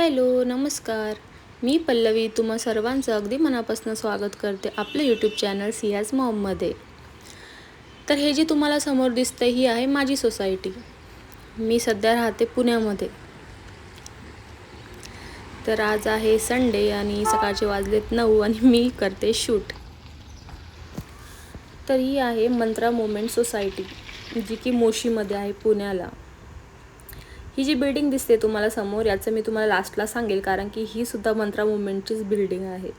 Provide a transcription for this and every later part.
Hello, नमस्कार. मी पल्लवी तुम्हा सर्वांचं अगदी मनापासून स्वागत करते आपलं यूट्यूब चॅनल सियाज मॉममध्ये. तर हे जे तुम्हाला समोर दिसतंय ही आहे माझी सोसायटी. मी सध्या राहते पुण्यामध्ये. तर आज आहे संडे आणि सकाळचे वाजलेत 9 आणि मी करते शूट. तर ही आहे मंत्रा मोमेंट सोसायटी, जी की मोशीमध्ये आहे पुण्याला. ही जी बिल्डिंग दिसते तुम्हाला समोर, याचं मी तुम्हाला लास्टला सांगेल, कारण की ही सुद्धा मंत्रा मुवमेंटचीच बिल्डिंग आहे.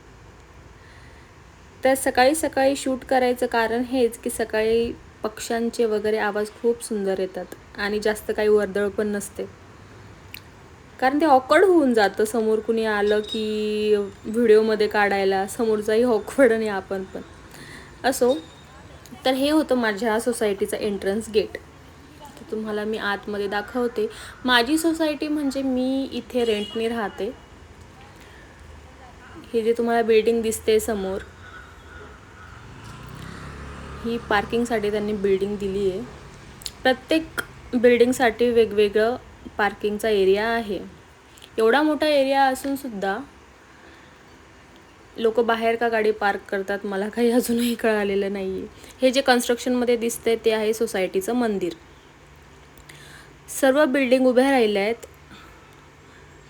तर सकाळी सकाळी शूट करायचं कारण हेच की सकाळी पक्ष्यांचे वगैरे आवाज खूप सुंदर येतात आणि जास्त काही वर्दळ पण नसते, कारण ते ऑकवर्ड होऊन जातं समोर कुणी आलं की व्हिडिओमध्ये काढायला. समोरचाही ऑकवर्ड आणि आपण पण असो. तर हे होतं माझ्या सोसायटीचं एंट्रन्स गेट. तुम्हाला मी आतमध्ये दाखवते. माझी सोसायटी म्हणजे मी इथे रेंटने राहते. हे जे तुम्हाला बिल्डिंग दिसते समोर, ही पार्किंगसाठी त्यांनी बिल्डिंग दिली आहे. प्रत्येक बिल्डिंगसाठी वेगवेगळं पार्किंगचा एरिया आहे. एवढा मोठा एरिया असून सुद्धा लोक बाहेर का गाडी पार्क करतात मला काही अजूनही कळालेलं नाही आहे. हे जे कन्स्ट्रक्शनमध्ये दिसते ते आहे सोसायटीचं मंदिर. सर्व बिल्डिंग उभ्या राहिल्या आहेत,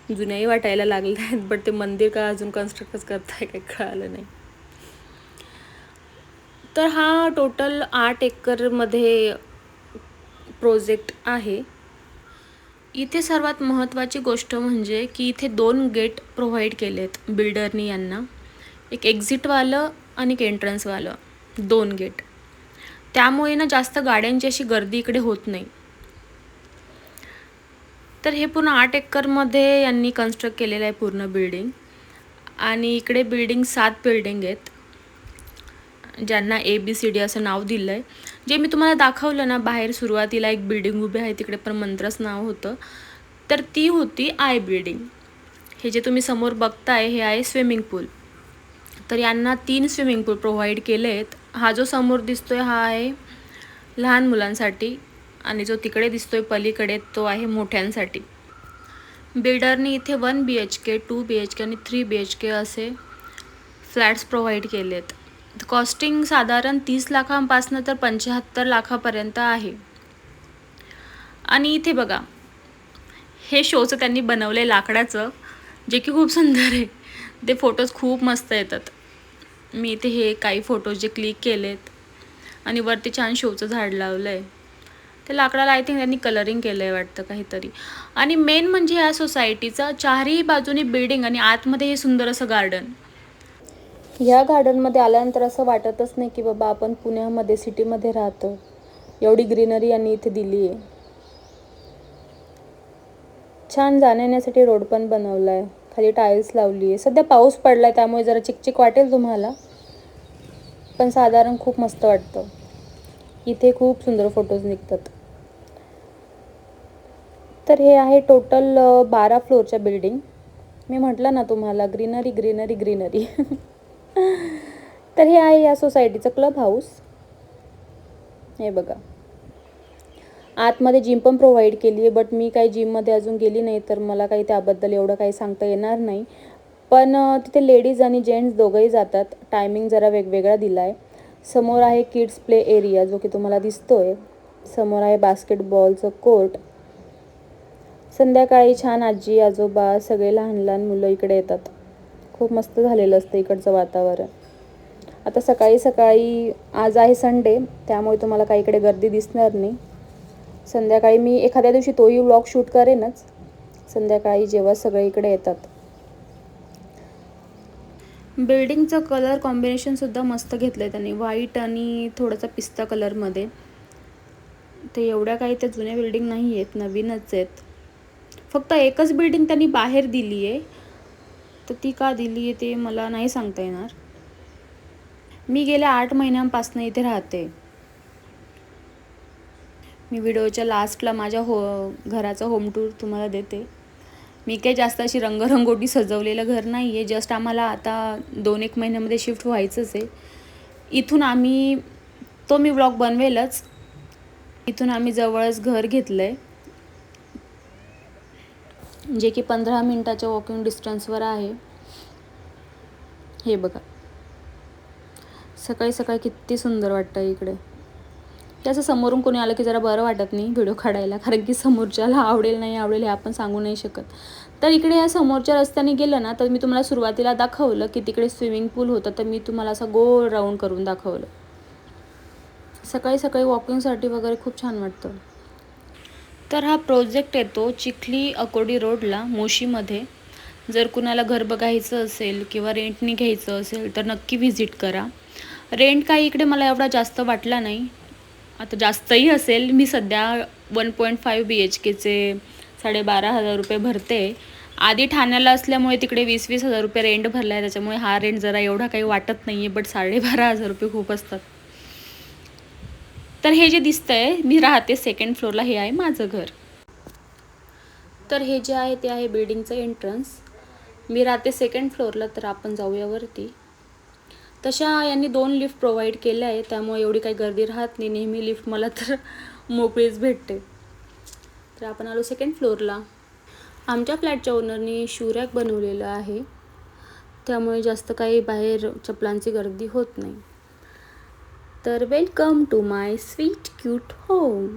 जुन्याही वाटायला लागल्या आहेत, बट ते मंदिर का अजून कन्स्ट्रक्टच करताय काही कळालं नाही. तर हा टोटल 8 एकरमध्ये प्रोजेक्ट आहे. इथे सर्वात महत्त्वाची गोष्ट म्हणजे की इथे 2 गेट प्रोव्हाइड केलेत बिल्डरनी यांना. एक एक्झिटवालं आणि एक एंट्रन्सवालं, 2 गेट. त्यामुळे ना जास्त गाड्यांची अशी गर्दी इकडे होत नाही. तर हे पूर्ण 8 एकरमध्ये यांनी कन्स्ट्रक्ट केलेलं आहे पूर्ण बिल्डिंग. आणि इकडे 7 बिल्डिंग आहेत, ज्यांना ABCD असं नाव दिलं आहे. जे मी तुम्हाला दाखवलं ना बाहेर सुरुवातीला एक बिल्डिंग उभी आहे, तिकडे पण मंत्रच नाव होतं, तर ती होती I बिल्डिंग. हे जे तुम्ही समोर बघताय हे आहे स्विमिंग पूल. तर यांना 3 स्विमिंग पूल प्रोव्हाइड केले आहेत. हा जो समोर दिसतोय हा आहे लहान मुलांसाठी आणि जो तिकडे दिसतोय पलीकडे तो आहे मोठ्यांसाठी. बिल्डरनी इथे 1 BHK, 2 BHK आणि 3 BHK असे फ्लॅट्स प्रोव्हाइड केलेत. कॉस्टिंग साधारण 30 लाखांपासून तर 75 लाखापर्यंत आहे. आणि इथे बघा, हे शोचं त्यांनी बनवलं आहे लाकडाचं, जे की खूप सुंदर आहे. ते फोटोज खूप मस्त येतात. मी इथे हे काही फोटोज जे क्लिक केलेत आणि वरती छान शोचं झाड लावलं आहे. ते लाकडाला आय थिंक त्यांनी कलरिंग केलं आहे वाटतं काहीतरी. आणि मेन म्हणजे या सोसायटीचं चारही बाजूनी बिल्डिंग आणि आतमध्ये हे सुंदर असं गार्डन. ह्या गार्डनमध्ये आल्यानंतर असं वाटतच नाही की बाबा आपण पुण्यामध्ये सिटीमध्ये राहतो. एवढी ग्रीनरी यांनी इथे दिली आहे. छान जाण्यासाठी रोड पण बनवला आहे, खाली टाईल्स लावली आहे. सध्या पाऊस पडला आहे त्यामुळे जरा चिकचिक वाटेल तुम्हाला, पण साधारण खूप मस्त वाटतं. इथे खूप सुंदर फोटोज निघतात. तर हे आहे टोटल 12 फ्लोअरच्या बिल्डिंग. मी म्हटलं ना तुम्हाला ग्रीनरी ग्रीनरी ग्रीनरी. तर हे आहे या सोसायटीचं क्लब हाऊस. हे बघा, आतमध्ये जिम पण प्रोव्हाइड केली आहे, बट मी काही जिममध्ये अजून गेली नाही तर मला काही त्याबद्दल एवढं काही सांगता येणार नाही. पण तिथे लेडीज आणि जेंट्स दोघंही जातात. टायमिंग जरा वेगवेगळा दिला आहे. समोर आहे किड्स प्ले एरिया जो की तुम्हाला दिसतोय. समोर आहे बास्केटबॉलचं कोर्ट. संध्याकाळी छान आजी आजोबा सगळे लहान लहान मुलं इकडे येतात. खूप मस्त झालेलं असतं इकडचं वातावरण. आता सकाळी सकाळी, आज आहे संडे त्यामुळे तुम्हाला काही इकडे गर्दी दिसणार नाही. संध्याकाळी मी एखाद्या दिवशी तोही व्लॉग शूट करेनच, संध्याकाळी जेव्हा सगळे इकडे येतात. बिल्डिंगचं कलर कॉम्बिनेशनसुद्धा मस्त घेतलं आहे त्यांनी, व्हाईट आणि थोडासा पिस्ता कलरमध्ये. ते एवढ्या काही त्या जुन्या बिल्डिंग नाही आहेत, नवीनच आहेत. फक्त एकच बिल्डिंग त्यांनी बाहेर दिली आहे, तर ती का दिली आहे ते मला नाही सांगता येणार. मी गेल्या 8 महिन्यांपासून इथे राहते. मी व्हिडिओच्या लास्टला माझ्या घराचं होम टूर तुम्हाला देते. मी काही जास्त अशी रंगरंगोटी सजवलेलं घर नाही आहे. जस्ट आम्हाला आता 2-1 महिन्यामध्ये शिफ्ट व्हायचंच आहे. इथून आम्ही, तो मी व्लॉग बनवेलच, इथून आम्ही जवळच घर घेतलं आहे. जे की 15 मिनिटाच्या वॉकिंग डिस्टन्सवर आहे. हे बघा, सकाळी सकाळी किती सुंदर वाटतं इकडे. हे असं समोरून कोणी आलं की जरा बरं वाटत नाही व्हिडिओ काढायला, कारण की समोरच्याला आवडेल नाही आवडेल हे आपण सांगू नाही शकत. तर इकडे या समोरच्या रस्त्याने गेलं ना, तर मी तुम्हाला सुरुवातीला दाखवलं की तिकडे स्विमिंग पूल होतं, तर मी तुम्हाला असं गोल राऊंड करून दाखवलं. सकाळी सकाळी वॉकिंगसाठी वगैरे खूप छान वाटतं. तर हा प्रोजेक्ट येतो चिखली अकोडी रोडला, मोशीमध्ये. जर कुणाला घर बघायचं असेल किंवा रेंटनी घ्यायचं असेल तर नक्की व्हिजिट करा. रेंट काही इकडे मला एवढा जास्त वाटला नाही, आता जास्तही असेल. मी सध्या 1.5 BHKचे 12,500 रुपये भरते. आधी ठाण्याला असल्यामुळे तिकडे 20-20 हजार रुपये रेंट भरला आहे, त्याच्यामुळे हा रेंट जरा एवढा काही वाटत नाही आहे. बट 12,500 रुपये खूप असतात. तर हे जे दिसतंय, मी राहते सेकंड फ्लोअरला, हे आहे माझं घर. तर हे जे आहे ते आहे बिल्डिंगचं एंट्रन्स. मी राहते सेकंड फ्लोअरला, तर आपण जाऊया वरती. तशा यांनी 2 लिफ्ट प्रोव्हाइड केल्या आहे, त्यामुळे एवढी काही गर्दी राहत नाही. नेहमी लिफ्ट मला तर मोकळीच भेटते. तर आपण आलो सेकंड फ्लोअरला. आमच्या फ्लॅटच्या ओनरनी शू रॅक बनवलेलं आहे, त्यामुळे जास्त काही बाहेर चपलांची गर्दी होत नाही. तर welcome to my sweet cute home.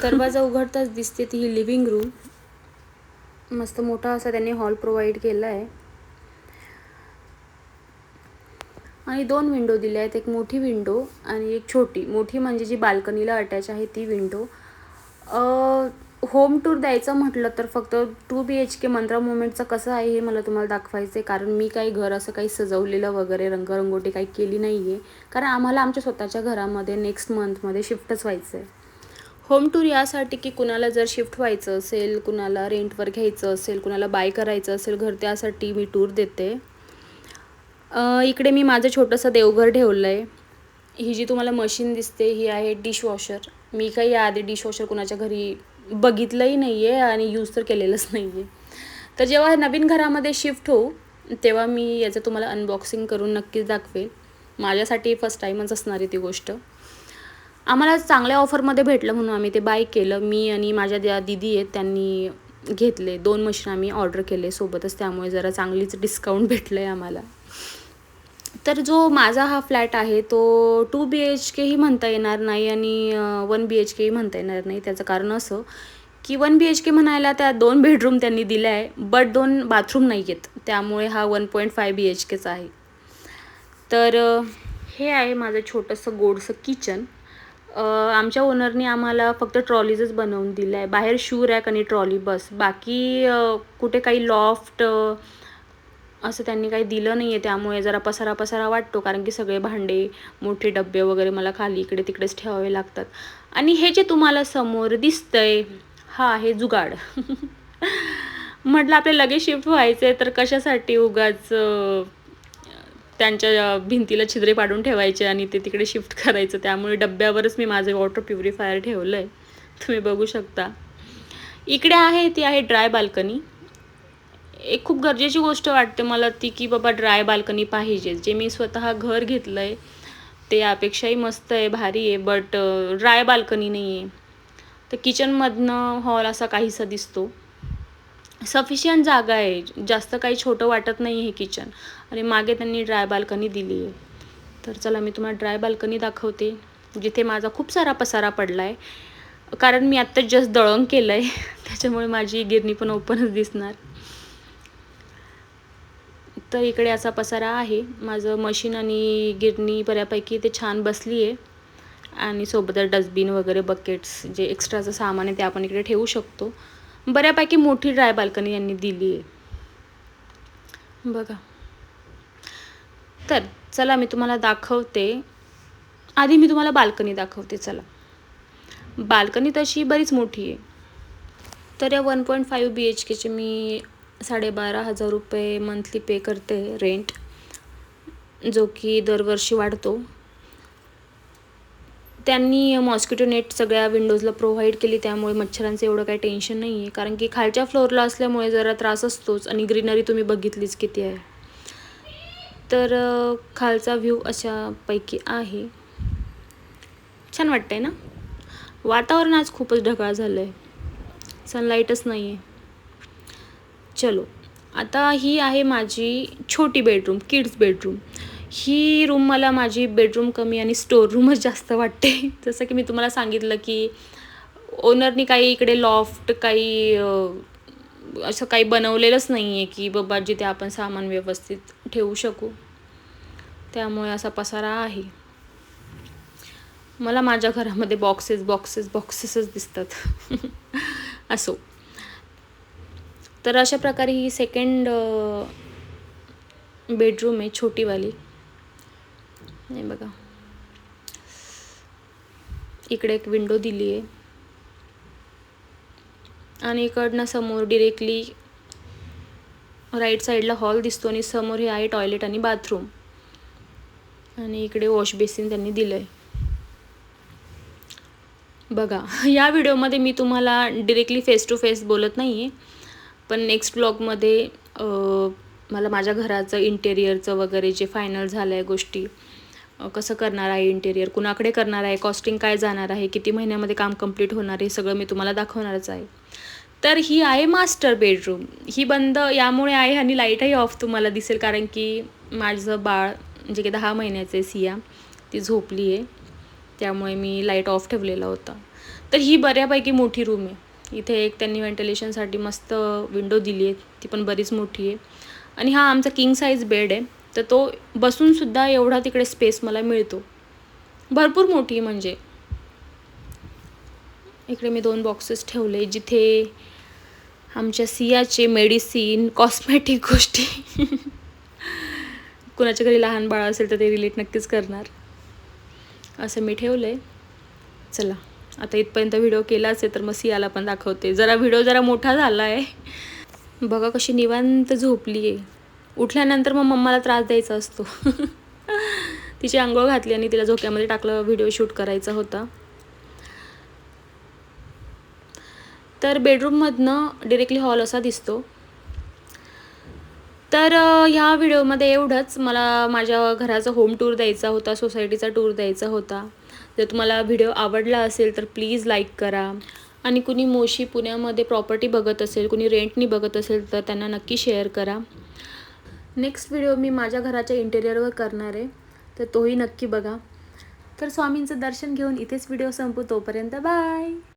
दरवाजा उघडताच दिसते ती ही लिव्हिंग रूम. मस्त मोठा असा त्यांनी हॉल प्रोव्हाइड केला आहे आणि 2 विंडो दिल्या आहेत. एक मोठी विंडो आणि एक छोटी. मोठी म्हणजे जी बाल्कनीला अटॅच आहे ती विंडो. होम टूर द्यायचं म्हटलं तर फक्त 2 BHK मंत्रा मुवमेंटचं कसं आहे हे मला तुम्हाला दाखवायचं आहे, कारण मी काही घर असं काही सजवलेलं वगैरे रंगरंगोटी काही केली नाही आहे, कारण आम्हाला आमच्या स्वतःच्या घरामध्ये नेक्स्ट मंथमध्ये शिफ्टच व्हायचं आहे. होम टूर यासाठी की कुणाला जर शिफ्ट व्हायचं असेल, कुणाला रेंटवर घ्यायचं असेल, कुणाला बाय करायचं असेल घर, त्यासाठी मी टूर देते. इकडे मी माझं छोटंसं देवघर ठेवलं आहे. ही जी तुम्हाला मशीन दिसते ही आहे डिशवॉशर. मी काही याआधी डिशवॉशर कुणाच्या घरी बघितलंही नाही आहे आणि यूज तर केलेलंच नाही आहे. तर जेव्हा नवीन घरामध्ये शिफ्ट होऊ तेव्हा मी याचं तुम्हाला अनबॉक्सिंग करून नक्कीच दाखवेल. माझ्यासाठी फर्स्ट टाईमच असणार आहे ती गोष्ट. आम्हाला चांगल्या ऑफरमध्ये भेटलं म्हणून आम्ही ते बाय केलं. मी आणि माझ्या ज्या दीदी आहेत त्यांनी घेतले. 2 मशीन आम्ही ऑर्डर केले सोबतच, त्यामुळे जरा चांगलीच डिस्काउंट भेटलं आहे आम्हाला. तर जो माझा हा फ्लॅट आहे तो 2 BHK ही म्हणता येणार नाही आणि 1 BHK ही म्हणता येणार नाही. त्याचं कारण असं की 1 BHK म्हणायला त्या 2 बेडरूम त्यांनी दिल्या आहे, बट 2 बाथरूम नाही आहेत, त्यामुळे हा 1.5 BHKचा आहे. तर हे आहे माझं छोटंसं गोडसं किचन. आमच्या ओनरने आम्हाला फक्त ट्रॉलीजच बनवून दिलं आहे. बाहेर शू रॅक आणि ट्रॉली बस, बाकी कुठे काही लॉफ्ट असं त्यांनी काही दिलं नाही आहे. त्यामुळे जरा पसारा पसारा वाटतो, कारण की सगळे भांडे मोठे डबे वगैरे मला खाली इकडे तिकडेच ठेवावे लागतात. आणि हे जे तुम्हाला समोर दिसतंय हा आहे जुगाड. म्हटलं आपले लगेच शिफ्ट व्हायचं आहे तर कशासाठी उगाच त्यांच्या भिंतीला छिद्रे पाडून ठेवायचे आणि ते तिकडे शिफ्ट करायचं. त्यामुळे डब्यावरच मी माझं वॉटर प्युरिफायर ठेवलं आहे, तुम्ही बघू शकता. इकडे आहे ती आहे ड्राय बाल्कनी. एक खूप गरजेची गोष्ट वाटते मला ती की बाबा ड्राय बाल्कनी पाहिजे. जे मी स्वतः घर घेतलं आहे ते यापेक्षाही मस्त आहे, भारी आहे, बट ड्राय बाल्कनी नाही आहे. तर किचनमधनं हॉल असा काहीसा दिसतो. सफिशियंट जागा आहे, जास्त काही छोटं वाटत नाही हे किचन. आणि मागे त्यांनी ड्राय बाल्कनी दिली आहे. तर चला मी तुम्हाला ड्राय बाल्कनी दाखवते, जिथे माझा खूप सारा पसारा पडला आहे, कारण मी आत्ता जस्ट दळण केलं आहे त्याच्यामुळे माझी गिरणी पण ओपनच दिसणार. तर इकडे असा पसारा आहे. माझं मशीन आणि गिरणी बऱ्यापैकी ते छान बसली आहे आणि सोबतच डस्टबिन वगैरे बकेट्स जे एक्स्ट्राचं सामान आहे ते आपण इकडे ठेवू शकतो. बऱ्यापैकी मोठी ड्राय बाल्कनी यांनी दिली आहे बघा. तर चला मी तुम्हाला दाखवते. आधी मी तुम्हाला बाल्कनी दाखवते. चला, बाल्कनी तशी बरीच मोठी आहे. तर या 1.5 BHKचे मी 12,500 रुपये मंथली पे करते रेंट, जो की दरवर्षी वाढतो. त्यांनी मॉस्किटो नेट सगळ्या विंडोजला प्रोव्हाइड केली, त्यामुळे मच्छरांचं एवढं काही टेन्शन नाही आहे, कारण की खालच्या फ्लोअरला असल्यामुळे जरा त्रास असतोच. आणि ग्रीनरी तुम्ही बघितलीच किती आहे. तर खालचा व्ह्यू अशापैकी आहे. छान वाटतंय ना. वातावरण आज खूपच ढगाळ झालं आहे, सनलाईटच नाही आहे. चलो, आता ही आहे माझी छोटी बेडरूम, किड्स बेडरूम. ही रूम मला माझी बेडरूम कमी आणि स्टोर रूमच जास्त वाटते. जसं की मी तुम्हाला सांगितलं की ओनरनी काही इकडे लॉफ्ट काही असं काही बनवलेलंच नाही आहे की बाबा जिथे आपण सामान व्यवस्थित ठेवू शकू. त्यामुळे असा पसारा आहे. मला माझ्या घरामध्ये बॉक्सेसच दिसतात. असो. तर अशा प्रकारे ही सेकंड बेडरूम आहे छोटीवाली. हे बघा, इकडे एक विंडो दिली आहे आणि इकडनं समोर डिरेक्टली राईट साईडला हॉल दिसतो आणि समोर हे आहे टॉयलेट आणि बाथरूम. आणि इकडे वॉश बेसिन त्यांनी दिलं आहे. बघा, या व्हिडिओमध्ये मी तुम्हाला डिरेक्टली फेस टू फेस बोलत नाही आहे, पण नेक्स्ट ब्लॉगमध्ये मला माझ्या घराचं इंटेरियरचं वगैरे जे फायनल झालं आहे गोष्टी, कसं करणार आहे इंटेरियर, कुणाकडे करणार आहे, कॉस्टिंग काय जाणार आहे, किती महिन्यामध्ये काम कंप्लीट होणार आहे, सगळं मी तुम्हाला दाखवणारच आहे. तर ही आहे मास्टर बेडरूम. ही बंद यामुळे आहे आणि लाईटही ऑफ तुम्हाला दिसेल, कारण की माझं बाळ जे की 10 महिन्याचं आहे सिया, ती झोपली आहे, त्यामुळे मी लाईट ऑफ ठेवलेला होता. तर ही बऱ्यापैकी मोठी रूम आहे. इथे एक त्यांनी व्हेंटिलेशनसाठी मस्त विंडो दिली आहे, ती पण बरीच मोठी आहे. आणि हा आमचा किंग साईज बेड आहे, तर तो बसूनसुद्धा एवढा तिकडे स्पेस मला मिळतो. भरपूर मोठी म्हणजे. इकडे मी 2 बॉक्सेस ठेवले जिथे आमच्या सियाचे मेडिसिन, कॉस्मेटिक गोष्टी. कुणाच्या घरी लहान बाळ असेल तर ते रिलेट नक्कीच करणार. असं मी ठेवलं आहे. चला, आता इथपर्यंत व्हिडिओ केलाच आहे तर मग सियाला पण दाखवते. व्हिडिओ जरा मोठा झाला आहे. बघा कशी निवांत झोपली आहे. उठल्यानंतर मग मम्माला त्रास द्यायचा असतो. तिची अंघोळ घातली आणि तिला झोक्यामध्ये टाकलं, व्हिडिओ शूट करायचा होता. तर बेडरूममधनं डिरेक्टली हॉल असा दिसतो. तर ह्या व्हिडिओमध्ये एवढंच. मला माझ्या घराचा होम टूर द्यायचा होता, सोसायटीचा टूर द्यायचा होता. जर तुम्हाला व्हिडिओ आवडला असेल तर प्लीज लाईक करा. आणि कुणी मोशी पुण्यामध्ये प्रॉपर्टी बघत असेल, कुणी रेंटनी बघत असेल तर त्यांना नक्की शेअर करा. नेक्स्ट व्हिडिओ मी माझ्या घराच्या इंटेरियरवर करणार आहे, तर तोही नक्की बघा. तर स्वामींचं दर्शन घेऊन इथेच व्हिडिओ संपू. तोपर्यंत बाय.